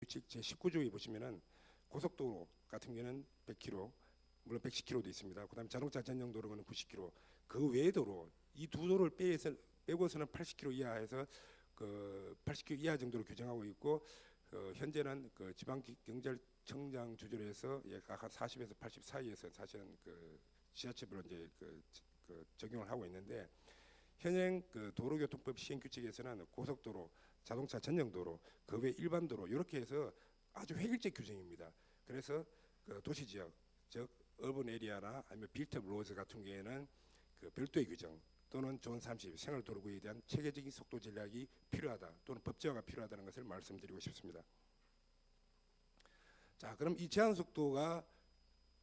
규칙 제19조에 보시면은 고속도로 같은 경우는 100km, 물론 110km도 있습니다. 그다음에 자동차 전용 도로는 90km. 그 외의 도로 이 두 도로를 빼고서는 80km 이하에서 그 80km 이하 정도로 규정하고 있고 현재는 그 지방경찰청장 주재로해서 약 40에서 80 사이에서 사실은 그 지자체별로 이제 그 적용을 하고 있는데 현행 그 도로교통법 시행 규칙에서는 고속도로, 자동차 전용 도로, 그 외 일반 도로 이렇게 해서 아주 획일적 규정입니다. 그래서 그 도시 지역, 즉 어번 에리아나 아니면 빌트업 로즈 같은 경우에는 그 별도의 규정 또는 존 30 생활도로구에 대한 체계적인 속도 전략이 필요하다 또는 법제화가 필요하다는 것을 말씀드리고 싶습니다. 자, 그럼 이 제한 속도가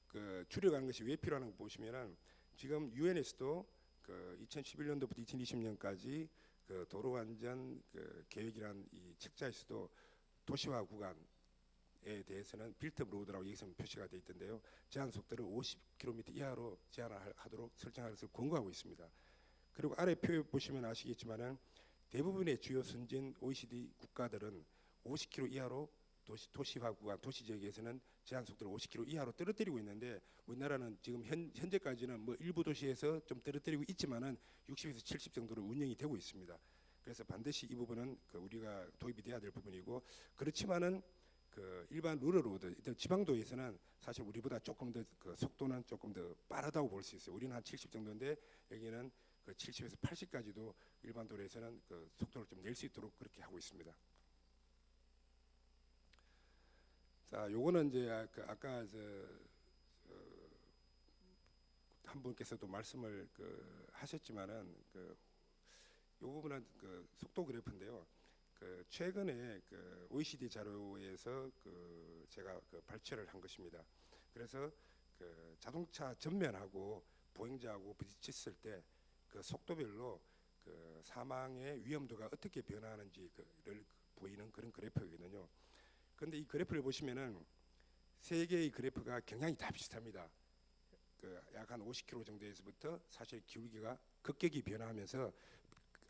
그 줄여가는 것이 왜 필요하는가 보시면은 지금 유엔에서도 그 2011년도부터 2020년까지 그 도로안전 그 계획이란 이 책자에서도 도시화 구간에 대해서는 빌트업 로드라고 여기서 표시가 되어 있던데요. 제한 속도를 50km 이하로 제한하도록 설정하면서 권고하고 있습니다. 그리고 아래 표에 보시면 아시겠지만은 대부분의 주요 선진 OECD 국가들은 50km 이하로 도시화 구간, 도시 지역에서는 제한 속도를 50km 이하로 떨어뜨리고 있는데 우리나라는 지금 현재까지는 뭐 일부 도시에서 좀 떨어뜨리고 있지만은 60에서 70 정도로 운영이 되고 있습니다. 그래서 반드시 이 부분은 그 우리가 도입이 돼야 될 부분이고 그렇지만은 그 일반 루럴 로드, 지방도에서는 사실 우리보다 조금 더 그 속도는 조금 더 빠르다고 볼 수 있어요. 우리는 한 70 정도인데 여기는 그 70에서 80까지도 일반 도로에서는 그 속도를 좀 낼 수 있도록 그렇게 하고 있습니다. 자, 요거는 이제 아까 한 분께서도 말씀을 그 하셨지만은 그 요 부분은 그 속도 그래프인데요. 그 최근에 그 OECD 자료에서 그 제가 그 발췌를 한 것입니다. 그래서 그 자동차 전면하고 보행자하고 부딪혔을 때 그 속도별로 그 사망의 위험도가 어떻게 변화하는지를 보이는 그런 그래프거든요. 그런데 이 그래프를 보시면은 세 개의 그래프가 굉장히 다 비슷합니다. 그 약 한 50km 정도에서부터 사실 기울기가 급격히 변화하면서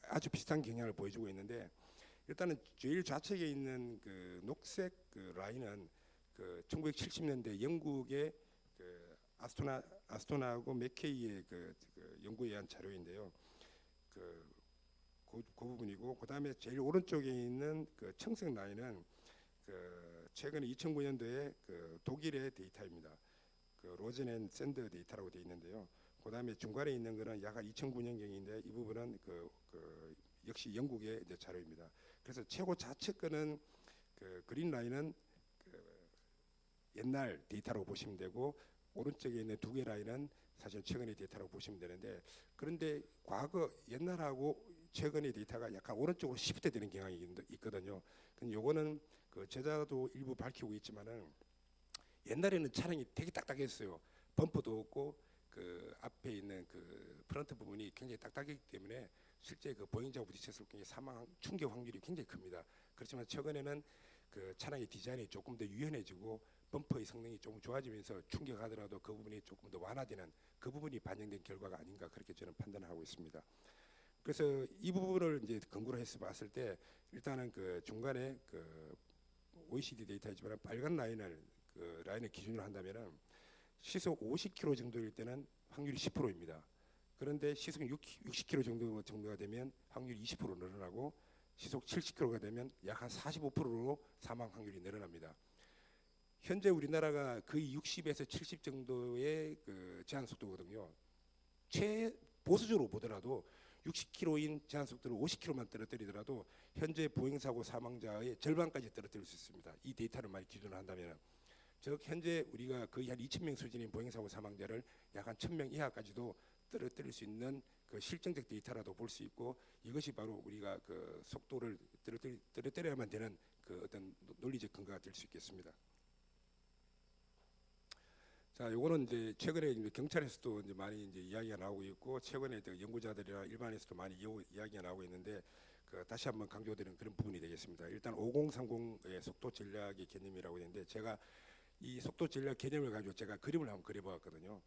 아주 비슷한 경향을 보여주고 있는데 일단은 제일 좌측에 있는 그 녹색 그 라인은 그 1970년대 영국의 그 아스토나하고 맥케이의 그 연구에 의한 자료인데요. 그 부분이고 그다음에 제일 오른쪽에 있는 그 청색 라인은 그 최근 2009년도에 그 독일의 데이터입니다. 그 로젠 앤 샌더 데이터라고 되어 있는데요. 그다음에 중간에 있는 거는 약 2009년경인데 이 부분은 그 역시 영국의 이제 자료입니다. 그래서 최고 좌측 거는 그 그린 라인은 그 옛날 데이터라고 보시면 되고 오른쪽에 있는 두 개 라인은 사실 최근의 데이터라고 보시면 되는데 그런데 과거 옛날하고 최근의 데이터가 약간 오른쪽으로 시프트 되는 경향이 있거든요. 근데 요거는 그 제자도 일부 밝히고 있지만은 옛날에는 차량이 되게 딱딱했어요. 범퍼도 없고 그 앞에 있는 그 프런트 부분이 굉장히 딱딱하기 때문에 실제 그 보행자와 부딪혔을 경우에 사망 충격 확률이 굉장히 큽니다. 그렇지만 최근에는 그 차량의 디자인이 조금 더 유연해지고 범퍼의 성능이 조금 좋아지면서 충격하더라도 그 부분이 조금 더 완화되는 그 부분이 반영된 결과가 아닌가 그렇게 저는 판단하고 있습니다. 그래서 이 부분을 이제 근거로 해서 봤을 때 일단은 그 중간에 그 OECD 데이터이지만 빨간 라인을 기준으로 한다면은 시속 50km 정도일 때는 확률이 10%입니다. 그런데 시속 60km 정도가 되면 확률이 20% 늘어나고 시속 70km가 되면 약 한 45%로 사망 확률이 늘어납니다. 현재 우리나라가 거의 60에서 70 정도의 그 제한 속도거든요. 보수적으로 보더라도 60km인 제한 속도를 50km만 떨어뜨리더라도 현재 보행사고 사망자의 절반까지 떨어뜨릴 수 있습니다. 이 데이터를 많이 기준으로 한다면 즉 현재 우리가 거의 한 2,000명 수준인 보행사고 사망자를 약 한 1,000명 이하까지도 떨어뜨릴 수 있는 그 실증적 데이터라도 볼 수 있고 이것이 바로 우리가 그 속도를 떨어뜨려야만 되는 그 어떤 논리적 근거가 될 수 있겠습니다. 자, 요거는 이제 최근에 이제 경찰에서도 이제 많이 이제 이야기가 나오고 있고 최근에 연구자들이나 일반에서도 많이 이야기가 나오고 있는데 그 다시 한번 강조드리는 그런 부분이 되겠습니다. 일단 5030의 속도 전략의 개념이라고 있는데 제가 이 속도 전략 개념을 가지고 제가 그림을 한번 그려보았거든요.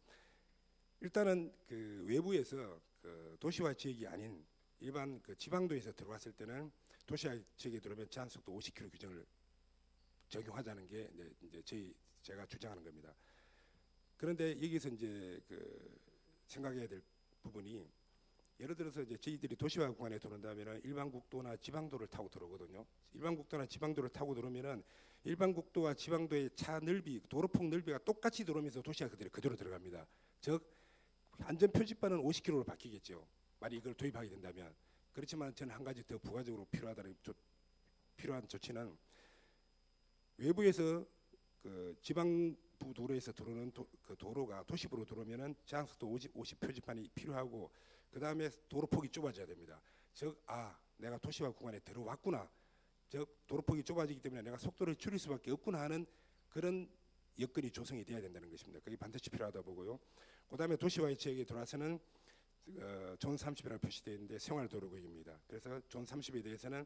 일단은 그 외부에서 그 도시화 지역이 아닌 일반 그 지방도에서 들어왔을 때는 도시화 지역에 들어오면 제한 속도 50km 규정을 적용하자는 게 이제 제가 주장하는 겁니다. 그런데 여기서 이제 생각해야 될 부분이, 예를 들어서 이제 저희들이 도시화 구간에 들어온다면은 일반 국도나 지방도를 타고 들어오거든요. 일반 국도나 지방도를 타고 들어오면은 일반 국도와 지방도의 차 넓이, 도로폭 넓이가 똑같이 들어오면서 도시화 그대로 들어갑니다. 즉 안전 표지판은 50km로 바뀌겠죠. 만약 이걸 도입하게 된다면. 그렇지만 저는 한 가지 더 부가적으로 필요한 조치는, 외부에서 지방부 도로에서 들어오는 도로가 도시부로 들어오면은 제한속도 50 표지판이 필요하고, 그 다음에 도로폭이 좁아져야 됩니다. 즉, 내가 도시화 구간에 들어왔구나. 즉 도로폭이 좁아지기 때문에 내가 속도를 줄일 수밖에 없구나 하는 그런 여건이 조성이 돼야 된다는 것입니다. 그게 반드시 필요하다 보고요. 그 다음에 도시화의 지역에 들어와서는 존 30이라고 표시되어 있는데 생활도로구역입니다. 그래서 존 30에 대해서는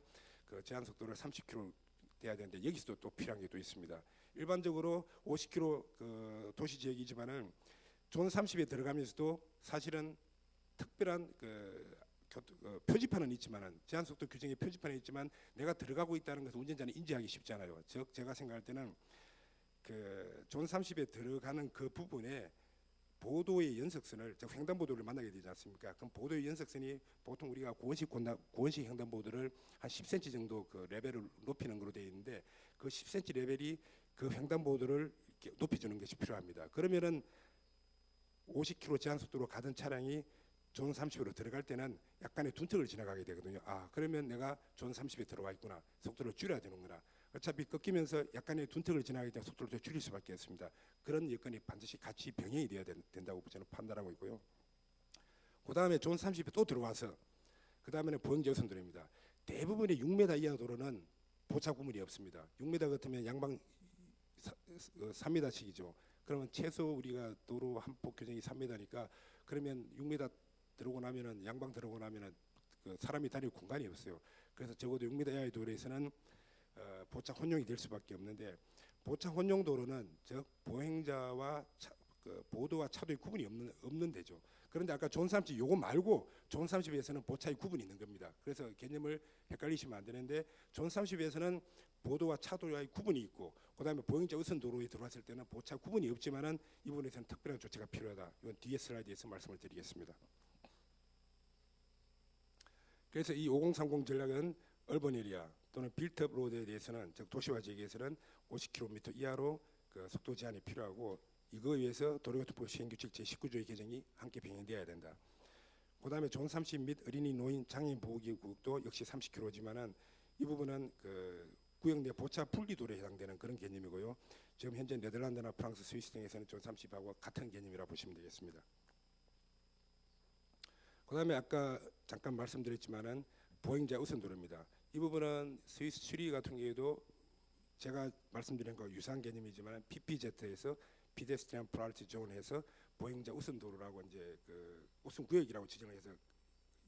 제한 속도를 30km 돼야 되는데, 여기서도 또 필요한 게 또 있습니다. 일반적으로 50km 도시 지역이지만은 존 30에 들어가면서도 사실은 특별한 표지판은 있지만은, 제한 속도 규정의 표지판은 있지만 내가 들어가고 있다는 것을 운전자는 인지하기 쉽지 않아요. 즉 제가 생각할 때는 존 30에 들어가는 그 부분에 보도의 연석선을, 즉 횡단보도를 만나게 되지 않습니까? 그럼 보도의 연석선이 보통 우리가 고원식 횡단보도를 한 10cm 정도 레벨을 높이는 걸로 되어 있는데, 그 10cm 레벨이 횡단보도를 이렇게 높여주는 것이 필요합니다. 그러면은 50km 제한 속도로 가던 차량이 존 30으로 들어갈 때는 약간의 둔턱을 지나가게 되거든요. 그러면 내가 존 30에 들어와 있구나. 속도를 줄여야 되는구나. 어차피 꺾이면서 약간의 둔턱을 지나가기 때문에 속도를 더 줄일 수밖에 없습니다. 그런 여건이 반드시 같이 병행이 되어야 된다고 저는 판단하고 있고요. 그 다음에 존 30에 또 들어와서 그 다음에는 보행자 우선도로입니다. 대부분의 6m 이하 도로는 보차 구물이 없습니다. 6m 같으면 양방 3m씩이죠. 그러면 최소 우리가 도로 한폭 규정이 3m니까, 그러면 6m 들어오고 나면은, 양방 들어오고 나면은 사람이 다닐 공간이 없어요. 그래서 적어도 6m 이하의 도로에서는 보차 혼용이 될 수밖에 없는데, 보차 혼용 도로는 즉 보행자와 보도와 차도의 구분이 없는 데죠. 그런데 아까 존 30 요거 말고 존 30에서는 보차의 구분이 있는 겁니다. 그래서 개념을 헷갈리시면 안 되는데, 존 30에서는 보도와 차도와의 구분이 있고, 그다음에 보행자 우선 도로에 들어왔을 때는 보차 구분이 없지만은 이 부분에서는 특별한 조치가 필요하다. 이건 뒤에 슬라이드에서 말씀을 드리겠습니다. 그래서 이 5030 전략은 얼번 에리아 또는 빌트업 로드에 대해서는, 즉 도시화 지역에서는 50km 이하로 속도 제한이 필요하고, 이거에 의해서 도로교통법 시행규칙 제19조의 개정이 함께 병행되어야 된다. 그 다음에 존 30 및 어린이 노인 장애인 보호구역도 역시 30km지만은 이 부분은 구역 내 보차 분리도로에 해당되는 그런 개념이고요. 지금 현재 네덜란드나 프랑스, 스위스 등에서는 존 30하고 같은 개념이라고 보시면 되겠습니다. 그 다음에 아까 잠깐 말씀드렸지만은 보행자 우선도로입니다. 이 부분은 스위스 츄리히 같은 경우에도 제가 말씀드린 거 유사한 개념이지만 PPZ에서 피데스트리안 프라이어리티 존에서 보행자 우선 도로라고 이제 우선 구역이라고 지정을 해서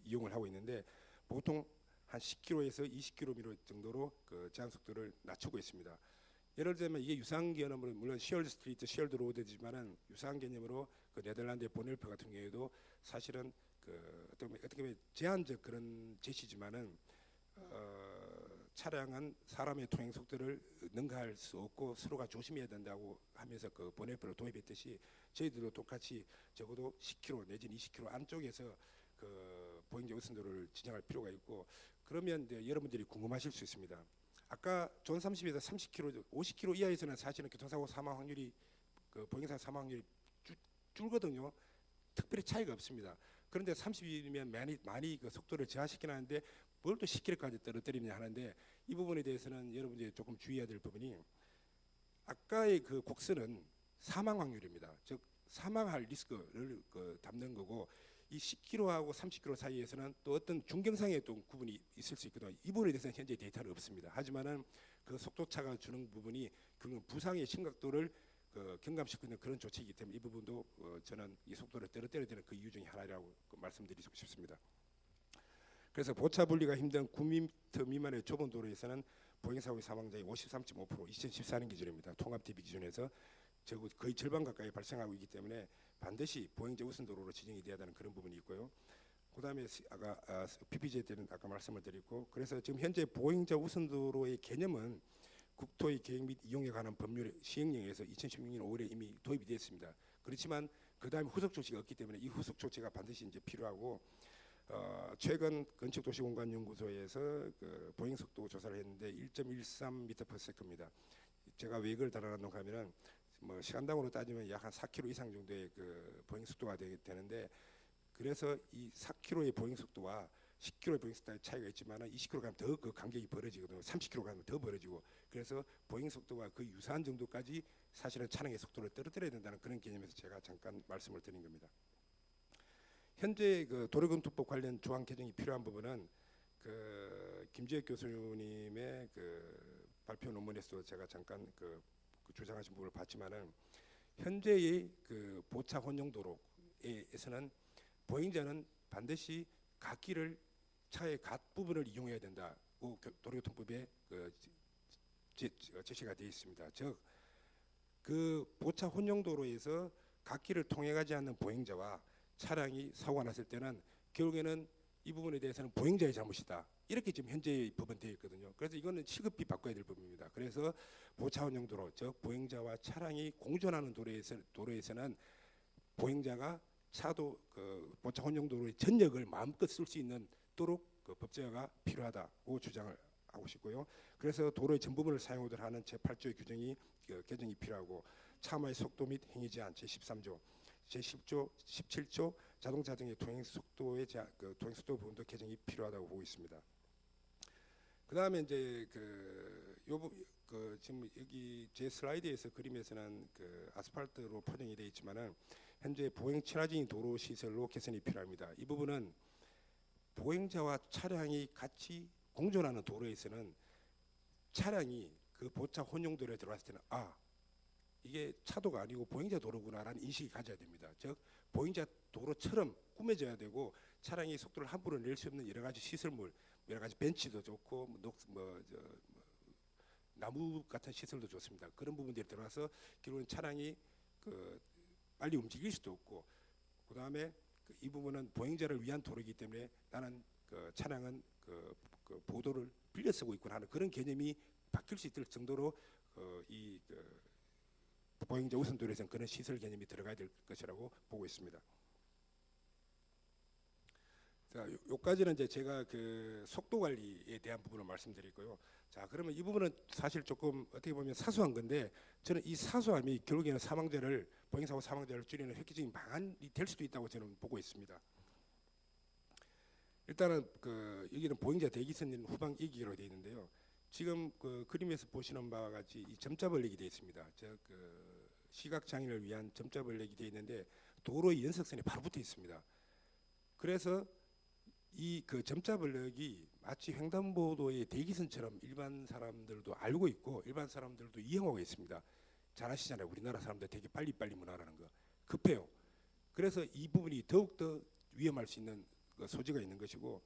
이용을 하고 있는데, 보통 한 10km에서 20km 정도로 제한 속도를 낮추고 있습니다. 예를 들면 이게 유사한 개념으로, 물론 시얼드 스트리트, 시얼드 로드지만은 유사한 개념으로 네덜란드의 보넬프 같은 경우에도 사실은 어떻게 보면 제한적 그런 제시지만은 차량은 사람의 통행 속도를 능가할 수 없고 서로가 조심해야 된다고 하면서 보넬프를 도입했듯이, 저희들도 똑같이 적어도 10km 내지는 20km 안쪽에서 보행자 우선도로를 지정할 필요가 있고, 그러면 이제 여러분들이 궁금하실 수 있습니다. 아까 존 30에서 30km, 50km 이하에서는 사실은 교통사고 사망 확률이 보행사 사망 확률이 줄거든요. 특별히 차이가 없습니다. 그런데 30이면 많이 속도를 저하시키긴 하는데 뭘 또 10km까지 떨어뜨리냐 하는데, 이 부분에 대해서는 여러분들이 조금 주의해야 될 부분이, 아까의 곡선은 사망 확률입니다. 즉 사망할 리스크를 담는 거고, 이 10km하고 30km 사이에서는 또 어떤 중경상의 또 구분이 있을 수 있거든요. 이 부분에 대해서는 현재 데이터는 없습니다. 하지만은 속도차가 주는 부분이 부상의 심각도를 경감시키는 그런 조치이기 때문에 이 부분도 저는 이 속도를 떨어뜨려야 되는 그 이유 중에 하나라고 말씀드리고 싶습니다. 그래서 보차 분리가 힘든 9m 미만의 좁은 도로에서는 보행사고의 사망자의 53.5% 2014년 기준입니다. 통합 DB 기준에서 거의 절반 가까이 발생하고 있기 때문에 반드시 보행자 우선 도로로 지정이 돼야 되는 그런 부분이 있고요. 그다음에 아까 PPJ 때는 아까 말씀을 드렸고, 그래서 지금 현재 보행자 우선 도로의 개념은 국토의 계획 및 이용에 관한 법률 시행령에서 2016년 5월에 이미 도입이 되었습니다. 그렇지만 그 다음에 후속 조치가 없기 때문에 이 후속 조치가 반드시 이제 필요하고 최근 건축도시공간연구소에서 그 보행 속도 조사를 했는데 1.13m/s입니다. 제가 왜 이걸 달아놨는가 하면은 뭐 시간당으로 따지면 약 한 4km 이상 정도의 그 보행 속도가 되는데 그래서 이 4km의 보행 속도와 10km의 보행 속도의 차이가 있지만은 20km 가면 더 그 간격이 벌어지거든요. 30km 가면 더 벌어지고 그래서 보행 속도와 그 유사한 정도까지 사실은 차량의 속도를 떨어뜨려야 된다는 그런 개념에서 제가 잠깐 말씀을 드린 겁니다. 현재 그 도로교통법 관련 조항 개정이 필요한 부분은 그 김지혁 교수님의 그 발표 논문에서 제가 잠깐 그 주장하신 부분을 봤지만은 현재의 그 보차 혼용 도로에서는 보행자는 반드시 갓길을 차의 갓 부분을 이용해야 된다고 도로교통법에 그 제시가 되어 있습니다. 즉 그 보차 혼용 도로에서 갓길을 통해 가지 않는 보행자와 차량이 사고가 났을 때는 결국에는 이 부분에 대해서는 보행자의 잘못이다. 이렇게 지금 현재의 법은 되어 있거든요. 그래서 이거는 시급히 바꿔야 될 부분입니다. 그래서 보차 혼용 도로, 즉 보행자와 차량이 공존하는 도로에서는 보행자가 차도 그 보차 혼용 도로의 전력을 마음껏 쓸 수 있는 도록 그 법제화가 필요하다고 주장을 하고 싶고요. 그래서 도로의 전 부분을 사용하도록 하는 제8조의 규정이 개정이 필요하고 차마의 속도 및 행위 제한 제13조, 제10조, 17조 자동차 등의 동행 속도의 그 동행 속도 부분도 개정이 필요하다고 보고 있습니다. 그다음에 이제 지금 여기 제 슬라이드에서 그림에서는 그 아스팔트로 포장이 되어 있지만은 현재 보행 친화적인 도로 시설로 개선이 필요합니다. 이 부분은 보행자와 차량이 같이 공존하는 도로에서는 차량이 그 보차 혼용 도로에 들어갔을 때는 이게 차도가 아니고 보행자 도로구나라는 인식이 가져야 됩니다. 즉 보행자 도로처럼 꾸며져야 되고 차량이 속도를 함부로 낼 수 없는 여러 가지 시설물, 여러 가지 벤치도 좋고 나무 같은 시설도 좋습니다. 그런 부분들이 들어가서 결국은 차량이 그 빨리 움직일 수도 없고 그 다음에 이 부분은 보행자를 위한 도로이기 때문에 나는 그 차량은 그 보도를 빌려 쓰고 있구나 하는 그런 개념이 바뀔 수 있을 정도로 보행자 우선 도로에서는 그런 시설 개념이 들어가야 될 것이라고 보고 있습니다. 자, 여기까지는 이제 제가 그 속도 관리에 대한 부분을 말씀드리고요. 자, 그러면 이 부분은 사실 조금 어떻게 보면 사소한 건데 저는 이 사소함이 결국에는 보행사고 사망자를 줄이는 획기적인 방안이 될 수도 있다고 저는 보고 있습니다. 일단은 여기는 보행자 대기선 후방 이기로 되어 있는데요. 지금 그 그림에서 보시는 바와 같이 이 점자 벌렉이 되어 있습니다. 즉 시각 장애인을 위한 점자 벌렉이 되어 있는데 도로의 연석선에 바로 붙어 있습니다. 그래서 이 점자 벌렉이 마치 횡단보도의 대기선처럼 일반 사람들도 알고 있고 일반 사람들도 이용하고 있습니다. 잘 아시잖아요. 우리나라 사람들 되게 빨리빨리 문화라는 거 급해요. 그래서 이 부분이 더욱더 위험할 수 있는 소지가 있는 것이고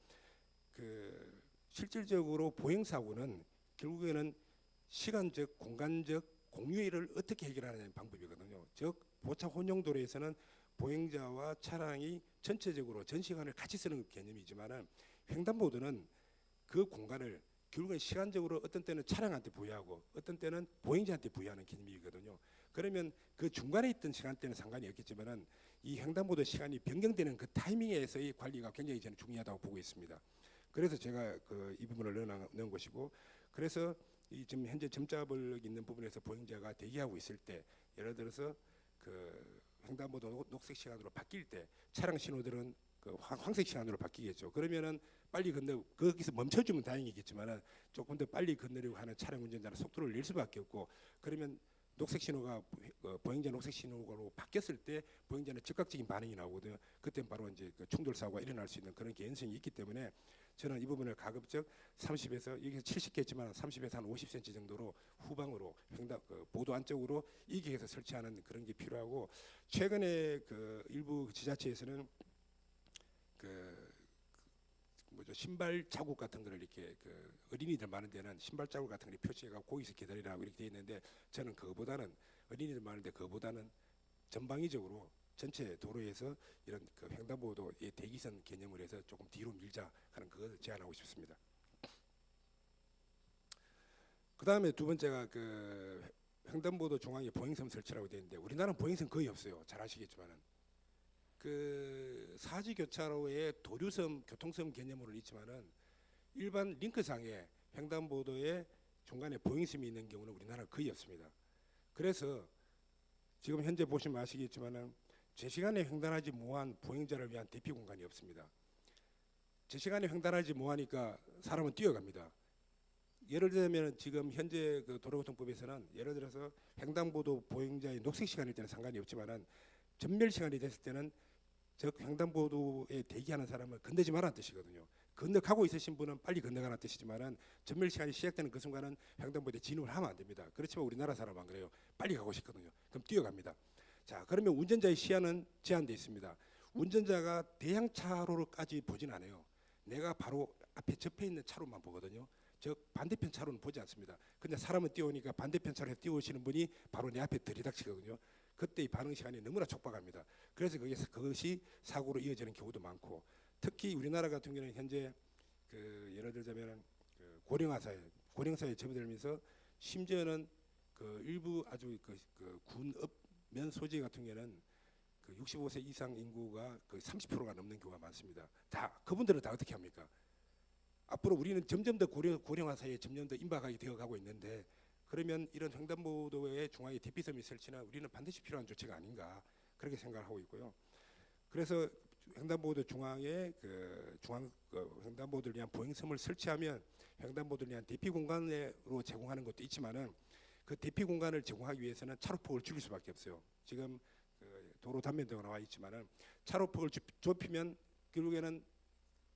실질적으로 보행사고는 결국에는 시간적, 공간적 공유를 어떻게 해결하느냐는 방법이거든요. 즉 보차 혼용 도로에서는 보행자와 차량이 전체적으로 전 시간을 같이 쓰는 개념이지만은 횡단보도는 그 공간을 결국은 시간적으로 어떤 때는 차량한테 부여하고 어떤 때는 보행자한테 부여하는 개념이거든요. 그러면 그 중간에 있던 시간대는 상관이 없겠지만은 이 횡단보도 시간이 변경되는 그 타이밍에서의 관리가 굉장히 저는 중요하다고 보고 있습니다. 그래서 제가 이 부분을 넣은 것이고 그래서 이 지금 현재 점자벌 있는 부분에서 보행자가 대기하고 있을 때 예를 들어서 횡단보도 녹색 시간으로 바뀔 때 차량 신호들은 황색 시간으로 바뀌겠죠. 그러면은 빨리 거기서 멈춰주면 다행이겠지만은 조금 더 빨리 건너려고 하는 차량 운전자는 속도를 낼 수밖에 없고 그러면 녹색 신호가 보행자 녹색 신호로 바뀌었을 때 보행자는 즉각적인 반응이 나오거든요. 그때 바로 이제 충돌 사고가 일어날 수 있는 그런 개연성이 있기 때문에 저는 이 부분을 가급적 30에서 여기서 70개지만 30에서 한 50cm 정도로 후방으로 보도 안쪽으로 이기해서 설치하는 그런 게 필요하고 최근에 일부 지자체에서는 신발 자국 같은 거를 이렇게 어린이들 많은 데는 신발 자국 같은 걸 표시해가 거기서 기다리라고 이렇게 돼 있는데 저는 그거보다는 어린이들 많은데 그거보다는 전방위적으로 전체 도로에서 이런 횡단보도의 대기선 개념을 해서 조금 뒤로 밀자 하는 그것을 제안하고 싶습니다. 그다음에 두 번째가 그 횡단보도 중앙에 보행섬 설치라고 되어 있는데 우리나라는 보행섬 거의 없어요. 잘 아시겠지만은 그 사지 교차로에 도류섬, 교통섬 개념으로는 있지만은 일반 링크상에 횡단보도에 중간에 보행섬이 있는 경우는 우리나라 거의 없습니다. 그래서 지금 현재 보시면 아시겠지만은 제 시간에 횡단하지 못한 보행자를 위한 대피 공간이 없습니다. 제 시간에 횡단하지 못하니까 사람은 뛰어갑니다. 예를 들면 지금 현재 그 도로교통법에서는 예를 들어서 횡단보도 보행자의 녹색 시간일 때는 상관이 없지만은 전멸 시간이 됐을 때는 즉 횡단보도에 대기하는 사람은 건너지 말라는 뜻이거든요. 건너가고 있으신 분은 빨리 건너가는 뜻이지만은 전멸 시간이 시작되는 그 순간은 횡단보도에 진입을 하면 안 됩니다. 그렇지만 우리나라 사람은 안 그래요. 빨리 가고 싶거든요. 그럼 뛰어갑니다. 자, 그러면 운전자의 시야는 제한되어 있습니다. 운전자가 대형차로로까지 보진 않아요. 내가 바로 앞에 접해 있는 차로만 보거든요. 즉 반대편 차로는 보지 않습니다. 근데 사람은 뛰어오니까 반대편 차로에 뛰어오시는 분이 바로 내 앞에 들이닥치거든요. 그때 이 반응 시간이 너무나 촉박합니다. 그래서 그것이 사고로 이어지는 경우도 많고, 특히 우리나라 같은 경우는 현재 그 예를 들자면 그 고령사회에 접어들면서 심지어는 그 일부 아주 그 군업면 소재 같은 경우에는 그 65세 이상 인구가 거의 30%가 넘는 경우가 많습니다. 다 그분들은 다 어떻게 합니까? 앞으로 우리는 점점 더 고령화 사회에 점점 더 임박하게 되어가고 있는데, 그러면 이런 횡단보도의 중앙에 대피섬이 설치는 우리는 반드시 필요한 조치가 아닌가 그렇게 생각하고 있고요. 그래서 횡단보도 중앙에 횡단보도를 위한 보행섬을 설치하면 횡단보도를 위한 대피 공간으로 제공하는 것도 있지만은 그 대피 공간을 제공하기 위해서는 차로폭을 줄일 수밖에 없어요. 지금 그 도로 단면도가 나와 있지만은 차로폭을 좁히면 결국에는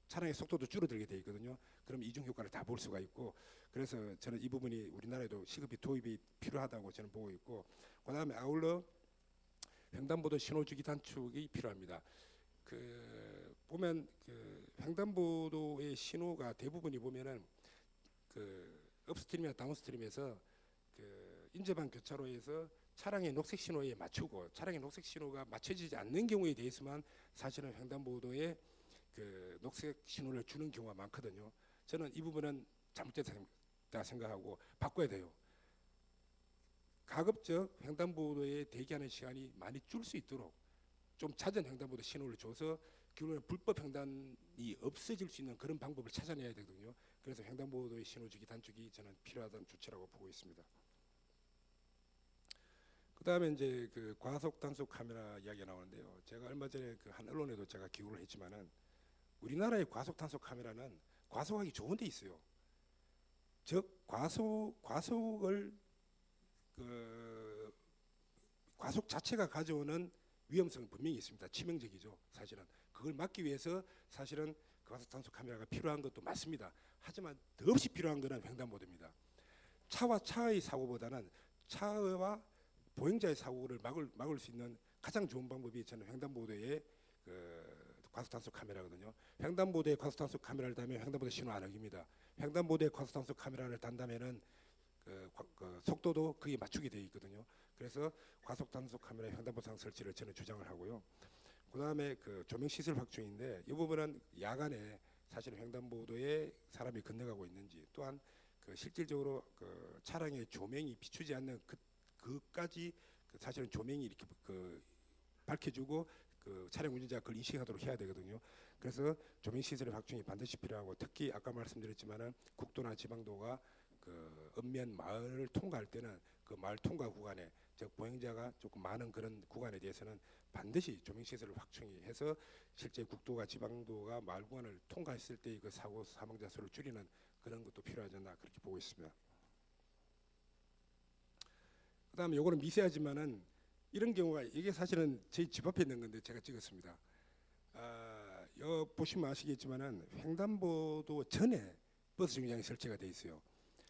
차량의 속도도 줄어들게 돼 있거든요. 그럼 이중 효과를 다 볼 수가 있고, 그래서 저는 이 부분이 우리나라에도 시급히 도입이 필요하다고 저는 보고 있고, 그다음에 아울러 횡단보도 신호주기 단축이 필요합니다. 그 보면 그 횡단보도의 신호가 대부분이 보면은 그 업스트림이나 다운스트림에서 그 인접한 교차로에서 차량의 녹색 신호에 맞추고, 차량의 녹색 신호가 맞춰지지 않는 경우에 대해서만 사실은 횡단보도에 그 녹색 신호를 주는 경우가 많거든요. 저는 이 부분은 잘못됐다 생각하고 바꿔야 돼요. 가급적 횡단보도에 대기하는 시간이 많이 줄 수 있도록 좀 잦은 횡단보도 신호를 줘서 결국은 불법 횡단이 없어질 수 있는 그런 방법을 찾아내야 되거든요. 그래서 횡단보도의 신호주기 단축이 저는 필요하다는 조치라고 보고 있습니다. 그다음에 이제 그 과속 단속 카메라 이야기가 나오는데요. 제가 얼마 전에 그 한 언론에도 제가 기고를 했지만은 우리나라의 과속 단속 카메라는 과속하기 좋은 데 있어요. 즉 과속을 그 과속 자체가 가져오는 위험성은 분명히 있습니다. 치명적이죠. 사실은 그걸 막기 위해서 사실은 과속 단속 카메라가 필요한 것도 맞습니다. 하지만 더없이 필요한 것은 횡단보도입니다. 차와 차의 사고보다는 차와 보행자의 사고를 막을 수 있는 가장 좋은 방법이 저는 횡단보도의 그 과속 단속 카메라거든요. 횡단보도에 과속 단속 카메라를 달면 횡단보도 신호 안 어깁니다. 횡단보도에 과속 단속 카메라를 단다면은 그 속도도 거기에 맞추게 되어 있거든요. 그래서 과속 단속 카메라 횡단보도상 설치를 저는 주장을 하고요. 그다음에 그 조명 시설 확충인데 이 부분은 야간에 사실 횡단보도에 사람이 건너가고 있는지, 또한 그 실질적으로 그 차량의 조명이 비추지 않는 그까지 사실은 조명이 이렇게 그 밝혀주고 그 차량 운전자가 그걸 인식하도록 해야 되거든요. 그래서 조명 시설의 확충이 반드시 필요하고, 특히 아까 말씀드렸지만은 국도나 지방도가 그 읍면 마을을 통과할 때는 그 마을 통과 구간에, 즉 보행자가 조금 많은 그런 구간에 대해서는 반드시 조명 시설을 확충해서 실제 국도가 지방도가 마을 구간을 통과했을 때의 그 사고 사망자 수를 줄이는 그런 것도 필요하지 않나 그렇게 보고 있습니다. 그다음에 요거는 미세하지만은 이런 경우가, 이게 사실은 제 집 앞에 있는 건데 제가 찍었습니다. 여 보시면 아시겠지만은 횡단보도 전에 버스 정류장이 설치가 돼 있어요.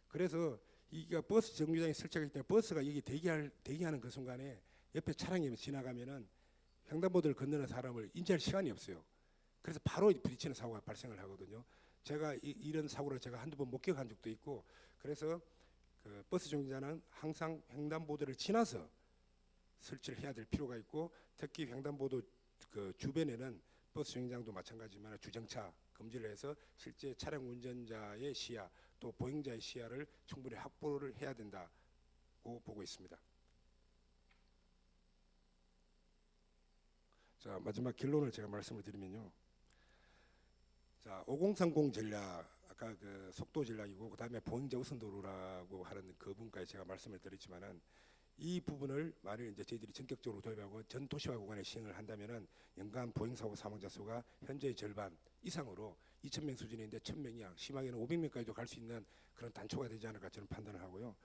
그래서 이게 버스 정류장이 설치하기 때문에 버스가 여기 대기하는 그 순간에 옆에 차량이 지나가면은 횡단보도를 건너는 사람을 인지할 시간이 없어요. 그래서 바로 부딪히는 사고가 발생을 하거든요. 제가 이런 사고를 제가 한두 번 목격한 적도 있고, 그래서 그 버스 정류장은 항상 횡단보도를 지나서 설치를 해야 될 필요가 있고, 특히 횡단보도 그 주변에는 버스 정류장도 마찬가지지만 주정차 금지를 해서 실제 차량 운전자의 시야 또 보행자의 시야를 충분히 확보를 해야 된다고 보고 있습니다. 자, 마지막 결론을 제가 말씀을 드리면요. 자, 5030 전략, 아까 그 속도 전략이고 그다음에 보행자 우선 도로라고 하는 그 부분까지 제가 말씀을 드렸지만은 이 부분을 만일 이제 저희들이 전격적으로 도입하고 전 도시화 구간에 시행을 한다면은 연간 보행사고 사망자 수가 현재의 절반 이상으로 2,000명 수준인데 1,000명이야 심하게는 500명까지도 갈 수 있는 그런 단초가 되지 않을까 저는 판단을 하고요.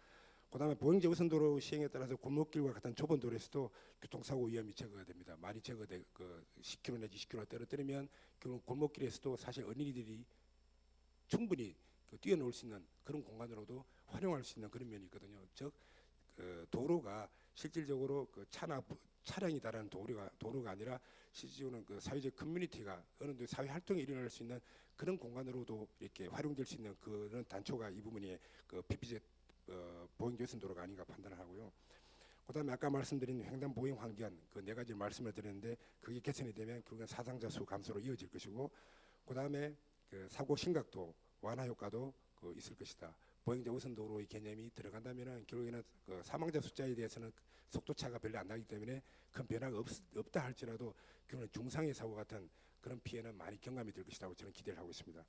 그다음에 보행자 우선도로 시행에 따라서 골목길과 같은 좁은 도로에서도 교통사고 위험이 제거가 됩니다. 많이 제거돼 그 10km 내지 20km 떨어뜨리면 골목길에서도 사실 어린이들이 충분히 뛰어놀 수 있는 그런 공간으로도 활용할 수 있는 그런 면이 있거든요. 즉 그 도로가 실질적으로 그 차량이 다른 도로가 아니라 실질적으로는 그 사회적 커뮤니티가 어느 정도 사회 활동이 일어날 수 있는 그런 공간으로도 이렇게 활용될 수 있는 그런 단초가 이 부분이 그 PPZ 보행 교선 도로가 아닌가 판단을 하고요. 그다음에 아까 말씀드린 횡단 보행 환경 그 네 가지를 말씀을 드렸는데 그게 개선이 되면 결국엔 사상자 수 감소로 이어질 것이고 그다음에 그 사고 심각도 완화 효과도 그 있을 것이다. 보행자 우선 도로의 개념이 들어간다면은 결국에는 그 사망자 숫자에 대해서는 속도 차가 별로 안 나기 때문에 큰 변화가 없다 할지라도 결국은 중상해 사고 같은 그런 피해는 많이 경감이 될 것이라고 저는 기대를 하고 있습니다.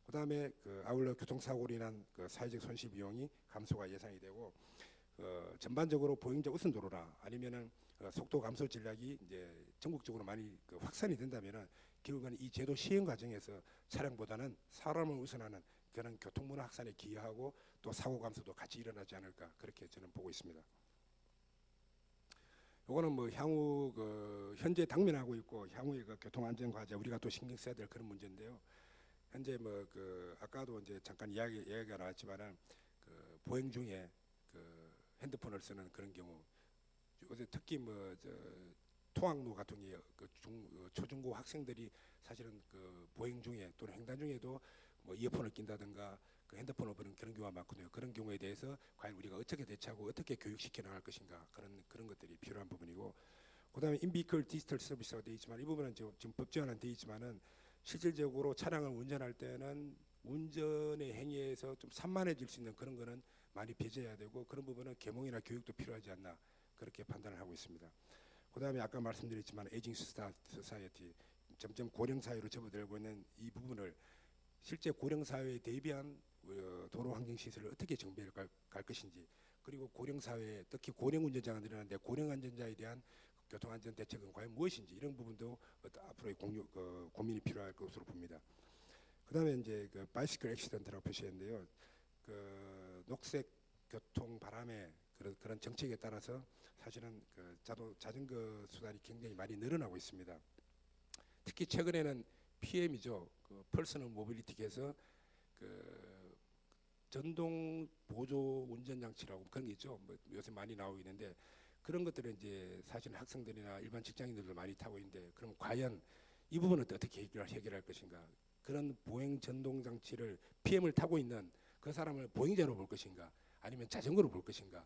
그다음에 그 아울러 교통사고로 인한 그 사회적 손실 비용이 감소가 예상이 되고 전반적으로 보행자 우선 도로나 아니면은 속도 감소 전략이 이제 전국적으로 많이 그 확산이 된다면은 결국은 이 제도 시행 과정에서 차량보다는 사람을 우선하는 그런 교통문화 확산에 기여하고 또 사고 감소도 같이 일어나지 않을까 그렇게 저는 보고 있습니다. 요거는 뭐 향후 그 현재 당면하고 있고 향후의 그 교통안전 과제 우리가 또 신경 써야 될 그런 문제인데요. 현재 뭐 그 아까도 이제 잠깐 이야기가 나왔지만은 그 보행 중에 그 핸드폰을 쓰는 그런 경우 요새 특히 뭐 저 통학로 같은 게 그 초중고 학생들이 사실은 그 보행 중에 또는 횡단 중에도 뭐 이어폰을 낀다든가 그 핸드폰을 보는 그런 경우가 많거든요. 그런 경우에 대해서 과연 우리가 어떻게 대처하고 어떻게 교육시켜 나갈 것인가 그런 것들이 필요한 부분이고 그다음에 인비클 디지털 서비스가 되어 있지만 이 부분은 지금 법제화는 되어 있지만은 실질적으로 차량을 운전할 때는 운전의 행위에서 좀 산만해질 수 있는 그런 거는 많이 배제해야 되고 그런 부분은 계몽이나 교육도 필요하지 않나 그렇게 판단을 하고 있습니다. 그다음에 아까 말씀드렸지만 에이징 소사이어티 점점 고령 사회로 접어들고 있는 이 부분을 실제 고령 사회에 대비한 도로 환경 시설을 어떻게 정비해 갈 것인지 그리고 고령 사회에 특히 고령 운전자가 늘어나는데 고령 운전자에 대한 교통안전 대책은 과연 무엇인지 이런 부분도 앞으로의 고민이 필요할 것으로 봅니다. 그다음에 이제 그 바이시클 액시던트라고 표시했는데요. 그 녹색 교통 바람의 그런 정책에 따라서 사실은 그 자전거 수단이 굉장히 많이 늘어나고 있습니다. 특히 최근에는 PM이죠. 그 퍼스널 모빌리티에서 그 전동 보조 운전 장치라고 그런 게 있죠. 뭐 요새 많이 나오고 있는데 그런 것들은 이제 사실 학생들이나 일반 직장인들도 많이 타고 있는데 그럼 과연 이 부분은 어떻게 해결할 것인가? 그런 보행 전동 장치를 PM을 타고 있는 그 사람을 보행자로 볼 것인가? 아니면 자전거로 볼 것인가?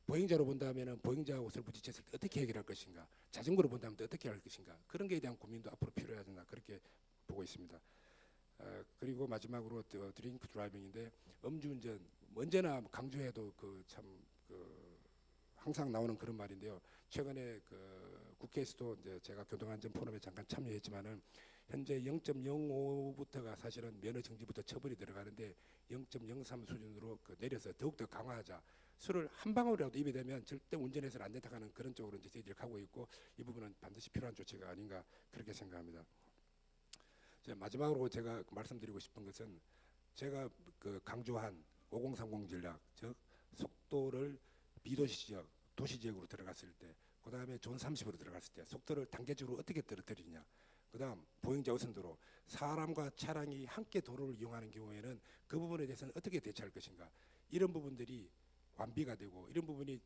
보행자로 본다면은 보행자 옷을 부딪혔을 때 어떻게 해결할 것인가? 자전거로 본다면 어떻게 할 것인가? 그런 것에 대한 고민도 앞으로 필요하다 그렇게 보고 있습니다. 그리고 마지막으로 드링크 드라이빙인데 음주운전 언제나 강조해도 그 참 항상 나오는 그런 말인데요. 최근에 그 국회에서도 이제 제가 교통안전 포럼에 잠깐 참여했지만은 현재 0.05부터가 사실은 면허 정지부터 처벌이 들어가는데 0.03 수준으로 내려서 더욱더 강화하자. 술을 한 방울이라도 입에 대면 절대 운전해서는 안 된다 하는 그런 쪽으로 이제 저희들이 가고 있고 이 부분은 반드시 필요한 조치가 아닌가 그렇게 생각합니다. 마지막으로 제가 말씀드리고 싶은 것은 제가 그 강조한 5030 전략 즉 속도를 비도시 지역, 도시 지역으로 들어갔을 때, 그 다음에 존 30으로 들어갔을 때 속도를 단계적으로 어떻게 떨어뜨리냐. 그다음 보행자 우선도로 사람과 차량이 함께 도로를 이용하는 경우에는 그 부분에 대해서는 어떻게 대처할 것인가. 이런 부분들이 완비가 되고 이런 부분이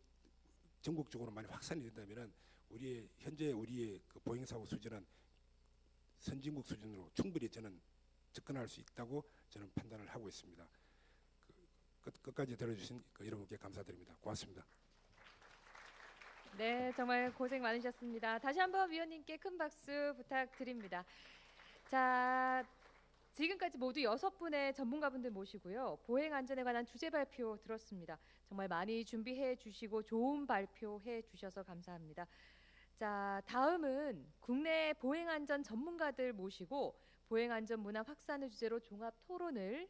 전국적으로 많이 확산이 된다면은 현재 우리의 그 보행 사고 수준은 선진국 수준으로 충분히 저는 접근할 수 있다고 저는 판단을 하고 있습니다. 끝까지 들어주신 여러분께 감사드립니다. 고맙습니다. 네, 정말 고생 많으셨습니다. 다시 한번 위원님께 큰 박수 부탁드립니다. 자, 지금까지 모두 6분의 전문가분들 모시고요. 보행 안전에 관한 주제 발표 들었습니다. 정말 많이 준비해 주시고 좋은 발표해 주셔서 감사합니다. 자, 다음은 국내 보행 안전 전문가들 모시고 보행 안전 문화 확산을 주제로 종합 토론을